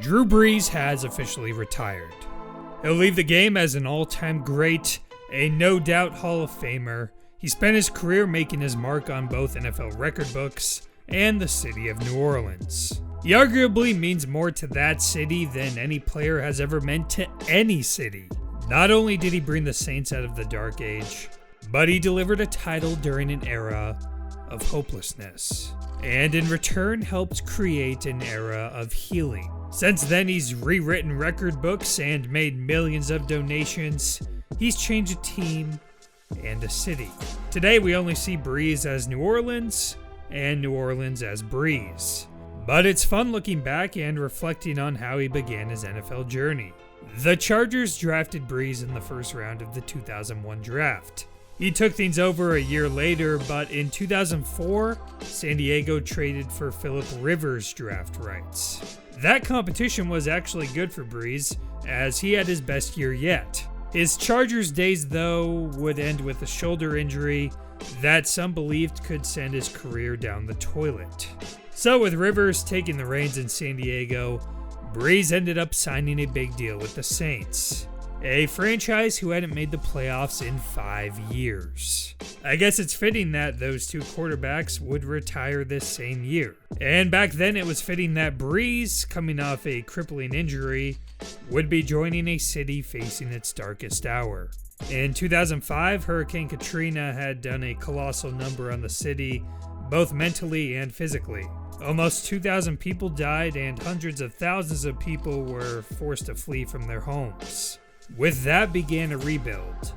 Drew Brees has officially retired. He'll leave the game as an all-time great, a no-doubt Hall of Famer. He spent his career making his mark on both NFL record books and the city of New Orleans. He arguably means more to that city than any player has ever meant to any city. Not only did he bring the Saints out of the dark age, but he delivered a title during an era of hopelessness, and in return helped create an era of healing. Since then, he's rewritten record books and made millions of donations. He's changed a team and a city. Today, we only see Brees as New Orleans and New Orleans as Brees. But it's fun looking back and reflecting on how he began his NFL journey. The Chargers drafted Brees in the first round of the 2001 draft. He took things over a year later, but in 2004, San Diego traded for Phillip Rivers' draft rights. That competition was actually good for Brees, as he had his best year yet. His Chargers days, though, would end with a shoulder injury that some believed could send his career down the toilet. So with Rivers taking the reins in San Diego, Brees ended up signing a big deal with the Saints, a franchise who hadn't made the playoffs in 5 years. I guess it's fitting that those two quarterbacks would retire this same year. And back then it was fitting that Brees, coming off a crippling injury, would be joining a city facing its darkest hour. In 2005, Hurricane Katrina had done a colossal number on the city, both mentally and physically. Almost 2,000 people died and hundreds of thousands of people were forced to flee from their homes. With that began a rebuild,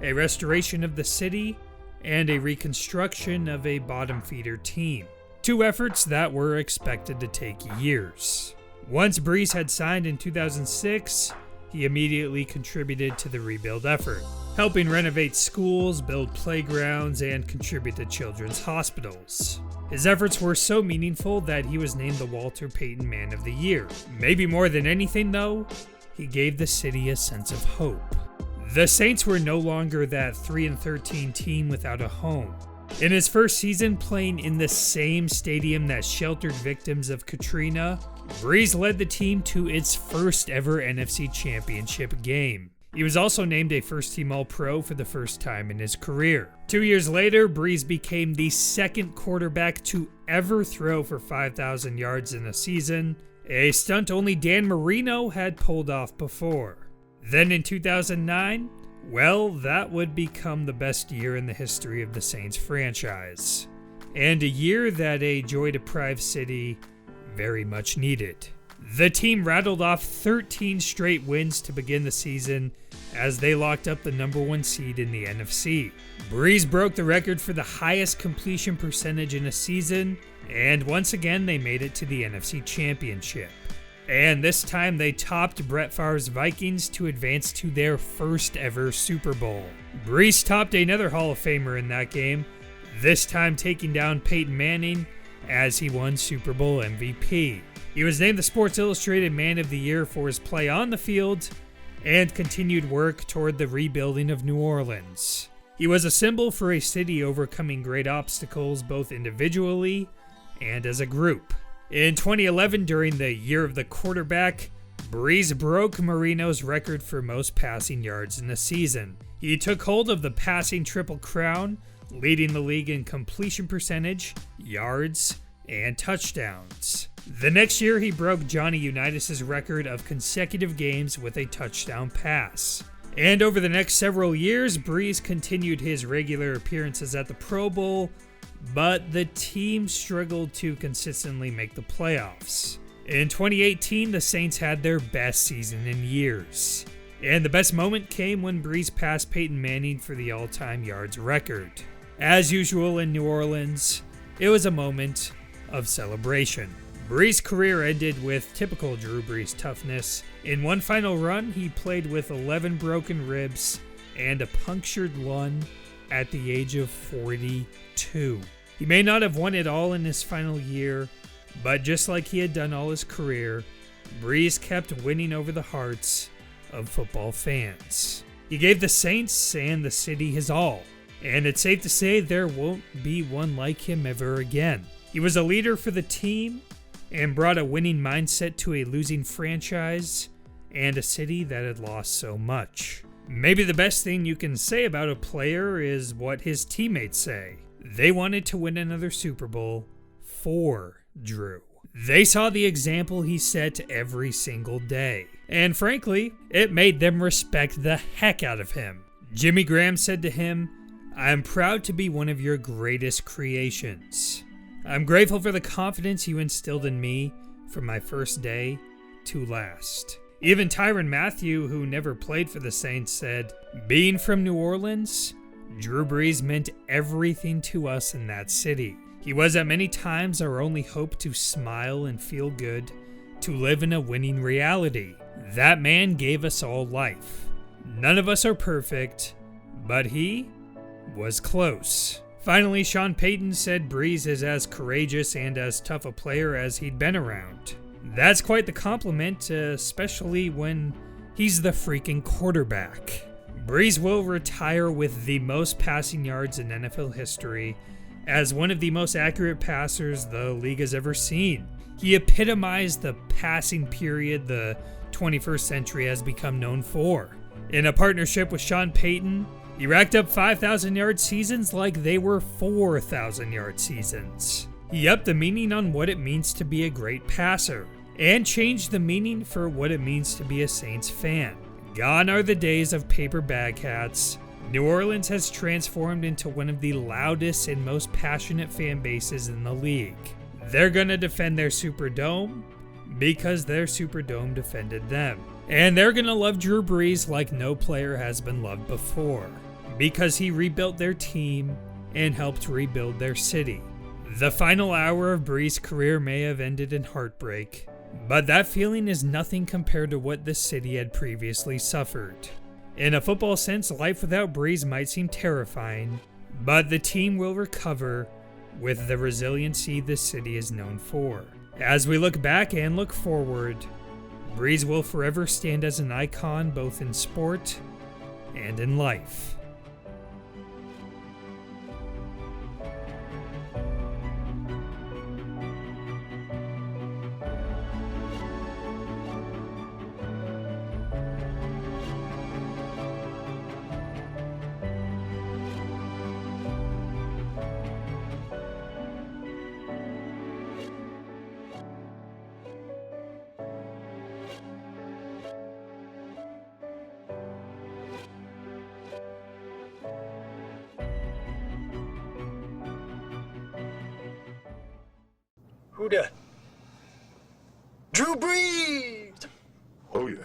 a restoration of the city, and a reconstruction of a bottom feeder team. Two efforts that were expected to take years. Once Brees had signed in 2006, he immediately contributed to the rebuild effort, helping renovate schools, build playgrounds, and contribute to children's hospitals. His efforts were so meaningful that he was named the Payton Man of Year. Maybe more than anything though, he gave the city a sense of hope. The Saints were no longer that 3-13 team without a home. In his first season playing in the same stadium that sheltered victims of Katrina, Brees led the team to its first ever NFC Championship game. He was also named a first-team All-Pro for the first time in his career. 2 years later, Brees became the second quarterback to ever throw for 5,000 yards in a season, a stunt only Dan Marino had pulled off before. Then in 2009, well, that would become the best year in the history of the Saints franchise, and a year that a joy-deprived city very much needed. The team rattled off 13 straight wins to begin the season as they locked up the number 1 seed in the NFC. Brees broke the record for the highest completion percentage in a season, and once again they made it to the NFC Championship. And this time they topped Brett Favre's Vikings to advance to their first ever Super Bowl. Brees topped another Hall of Famer in that game, this time taking down Peyton Manning as he won Super Bowl MVP. He was named the Sports Illustrated Man of the Year for his play on the field and continued work toward the rebuilding of New Orleans. He was a symbol for a city overcoming great obstacles both individually and as a group. In 2011, during the Year of the Quarterback, Brees broke Marino's record for most passing yards in a season. He took hold of the passing Triple Crown, leading the league in completion percentage, yards, and touchdowns. The next year, he broke Johnny Unitas' record of consecutive games with a touchdown pass. And over the next several years, Brees continued his regular appearances at the Pro Bowl, but the team struggled to consistently make the playoffs. In 2018, the Saints had their best season in years. And the best moment came when Brees passed Peyton Manning for the all-time yards record. As usual in New Orleans, it was a moment of celebration. Brees' career ended with typical Drew Brees toughness. In one final run, he played with 11 broken ribs and a punctured lung at the age of 42. He may not have won it all in his final year, but just like he had done all his career, Brees kept winning over the hearts of football fans. He gave the Saints and the city his all, and it's safe to say there won't be one like him ever again. He was a leader for the team, and brought a winning mindset to a losing franchise and a city that had lost so much. Maybe the best thing you can say about a player is what his teammates say. They wanted to win another Super Bowl for Drew. They saw the example he set every single day. And frankly, it made them respect the heck out of him. Jimmy Graham said to him, "I am proud to be one of your greatest creations. I'm grateful for the confidence you instilled in me from my first day to last." Even Tyrann Mathieu, who never played for the Saints, said, "Being from New Orleans, Drew Brees meant everything to us in that city. He was at many times our only hope to smile and feel good, to live in a winning reality. That man gave us all life. None of us are perfect, but he was close." Finally, Sean Payton said Brees is as courageous and as tough a player as he'd been around. That's quite the compliment, especially when he's the freaking quarterback. Brees will retire with the most passing yards in NFL history as one of the most accurate passers the league has ever seen. He epitomized the passing period the 21st century has become known for. In a partnership with Sean Payton, he racked up 5,000-yard seasons like they were 4,000-yard seasons. He upped the meaning on what it means to be a great passer, and changed the meaning for what it means to be a Saints fan. Gone are the days of paper bag hats. New Orleans has transformed into one of the loudest and most passionate fan bases in the league. They're gonna defend their Superdome because their Superdome defended them. And they're gonna love Drew Brees like no player has been loved before, because he rebuilt their team and helped rebuild their city. The final hour of Brees' career may have ended in heartbreak, but that feeling is nothing compared to what the city had previously suffered. In a football sense, life without Brees might seem terrifying, but the team will recover with the resiliency the city is known for. As we look back and look forward, Brees will forever stand as an icon both in sport and in life. Who da? Drew Brees! Oh, yeah.